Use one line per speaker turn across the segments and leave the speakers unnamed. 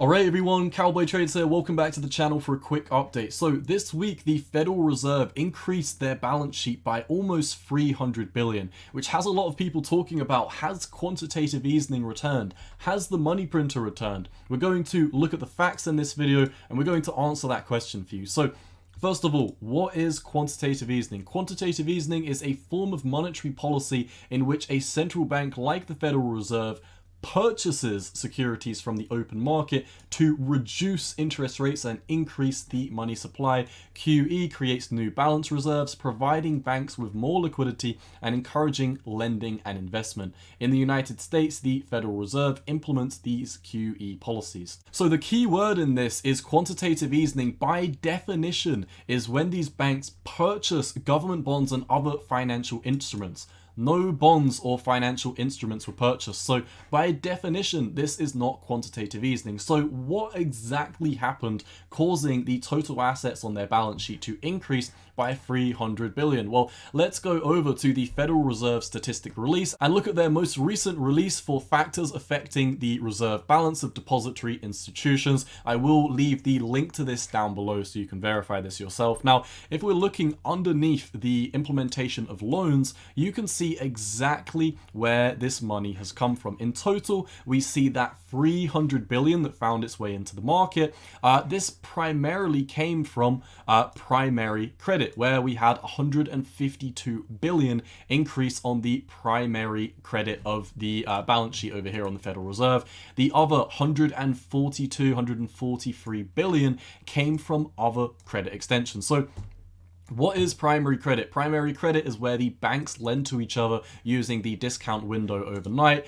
Alright everyone, Cowboy Trades here, welcome back to the channel for a quick update. So this week the Federal Reserve increased their balance sheet by almost 300 billion, which has a lot of people talking about, has quantitative easing returned? Has the money printer returned? We're going to look at the facts in this video and we're going to answer that question for you. So first of all, what is quantitative easing? Quantitative easing is a form of monetary policy in which a central bank like the Federal Reserve purchases securities from the open market to reduce interest rates and increase the money supply. QE creates new balance reserves, providing banks with more liquidity and encouraging lending and investment. In the United States, the Federal Reserve implements these QE policies. So the key word in this is quantitative easing. By definition, is when these banks purchase government bonds and other financial instruments. No bonds or financial instruments were purchased. So by definition, this is not quantitative easing. So what exactly happened causing the total assets on their balance sheet to increase by 300 billion? Well, let's go over to the Federal Reserve statistic release and look at their most recent release for factors affecting the reserve balance of depository institutions. I will leave the link to this down below so you can verify this yourself. Now, if we're looking underneath the implementation of loans, you can see exactly where this money has come from. In total, we see that 300 billion that found its way into the market. This primarily came from primary credit, where we had 152 billion increase on the primary credit of the balance sheet over here on the Federal Reserve. The other 143 billion came from other credit extensions. So what is primary credit? Primary credit is where the banks lend to each other using the discount window overnight.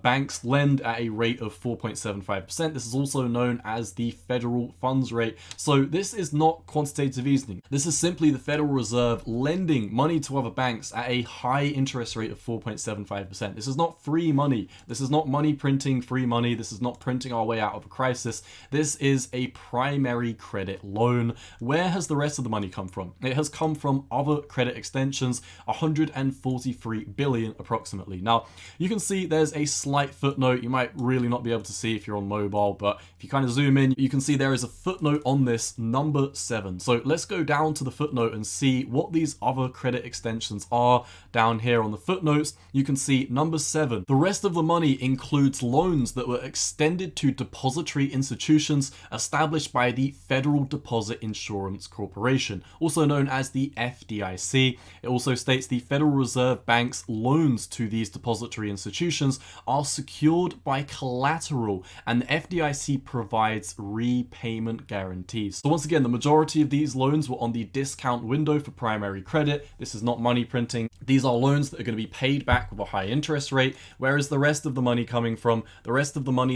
Banks lend at a rate of 4.75%. This is also known as the federal funds rate. So this is not quantitative easing. This is simply the Federal Reserve lending money to other banks at a high interest rate of 4.75%. This is not free money. This is not money printing free money. This is not printing our way out of a crisis. This is a primary credit loan. Where has the rest of the money come from? It has come from other credit extensions, 143 billion approximately. Now, you can see there's a slight footnote. You might really not be able to see if you're on mobile, but if you kind of zoom in, you can see there is a footnote on this, number 7. So let's go down to the footnote and see what these other credit extensions are. Down here on the footnotes, you can see number 7. The rest of the money includes loans that were extended to depository institutions established by the Federal Deposit Insurance Corporation, also known as the FDIC. It also states the Federal Reserve Bank's loans to these depository institutions are secured by collateral, and the FDIC provides repayment guarantees. So once again, the majority of these loans were on the discount window for primary credit. This is not money printing. These are loans that are going to be paid back with a high interest rate, whereas the rest of the money is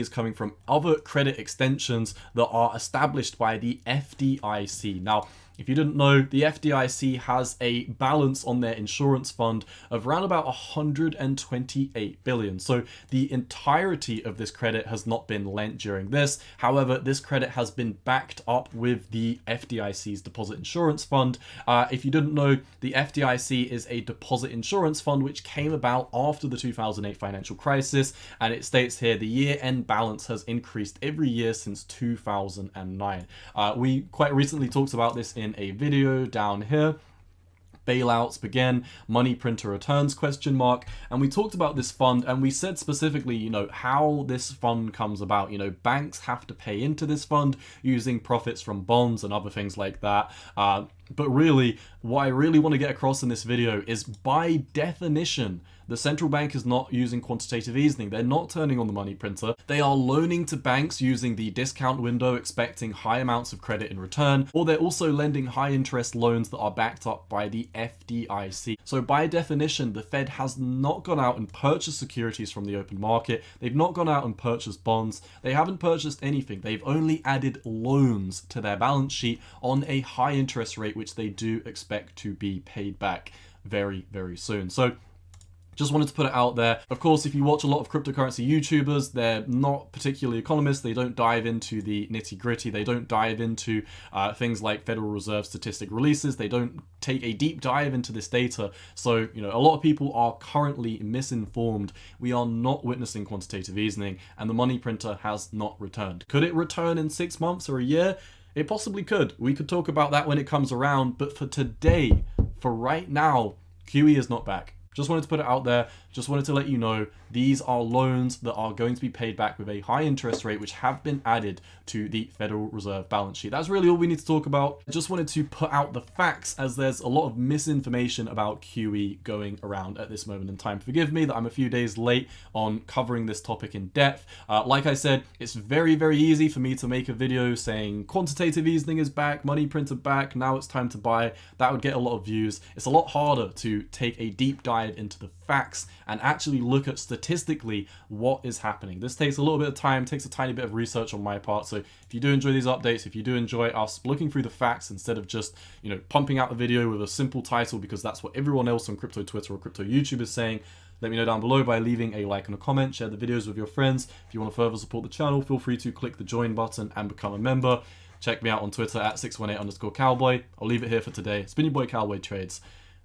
coming from other credit extensions that are established by the FDIC. Now, if you didn't know, the FDIC has a balance on their insurance fund of around about 128 billion. So the entirety of this credit has not been lent during this. However, this credit has been backed up with the FDIC's deposit insurance fund. If you didn't know, the FDIC is a deposit insurance fund which came about after the 2008 financial crisis, and it states here the year-end balance has increased every year since 2009. We quite recently talked about this in a video down here. Bailouts begin, money printer returns, ? And we talked about this fund, and we said specifically, how this fund comes about. Banks have to pay into this fund using profits from bonds and other things like that. But really, what I really want to get across in this video is, by definition, the central bank is not using quantitative easing. They're not turning on the money printer. They are loaning to banks using the discount window, expecting high amounts of credit in return, or they're also lending high interest loans that are backed up by the FDIC. So by definition, the Fed has not gone out and purchased securities from the open market. They've not gone out and purchased bonds. They haven't purchased anything. They've only added loans to their balance sheet on a high interest rate, which they do expect to be paid back very, very soon. So Just wanted to put it out there. Of course, if you watch a lot of cryptocurrency YouTubers, they're not particularly economists. They don't dive into the nitty gritty. They don't dive into things like Federal Reserve statistic releases. They don't take a deep dive into this data. So, a lot of people are currently misinformed. We are not witnessing quantitative easing, and the money printer has not returned. Could it return in 6 months or a year? It possibly could. We could talk about that when it comes around. But for today, for right now, QE is not back. Just wanted to put it out there. Just wanted to let you know these are loans that are going to be paid back with a high interest rate, which have been added to the Federal Reserve balance sheet. That's really all we need to talk about. I just wanted to put out the facts, as there's a lot of misinformation about QE going around at this moment in time. Forgive me that I'm a few days late on covering this topic in depth. Like I said, it's very, very easy for me to make a video saying quantitative easing is back, money printer back, now it's time to buy. That would get a lot of views. It's a lot harder to take a deep dive into the facts and actually look at statistically what is happening. This takes a little bit of time, takes a tiny bit of research on my part. So if you do enjoy these updates, if you do enjoy us looking through the facts instead of just, pumping out a video with a simple title because that's what everyone else on crypto Twitter or crypto YouTube is saying, let me know down below by leaving a like and a comment, share the videos with your friends. If you want to further support the channel, feel free to click the join button and become a member. Check me out on Twitter at 618_cowboy. I'll leave it here for today. It's been your boy Cowboy Trades.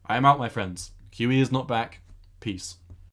I am out, my friends. QE is not back. Peace.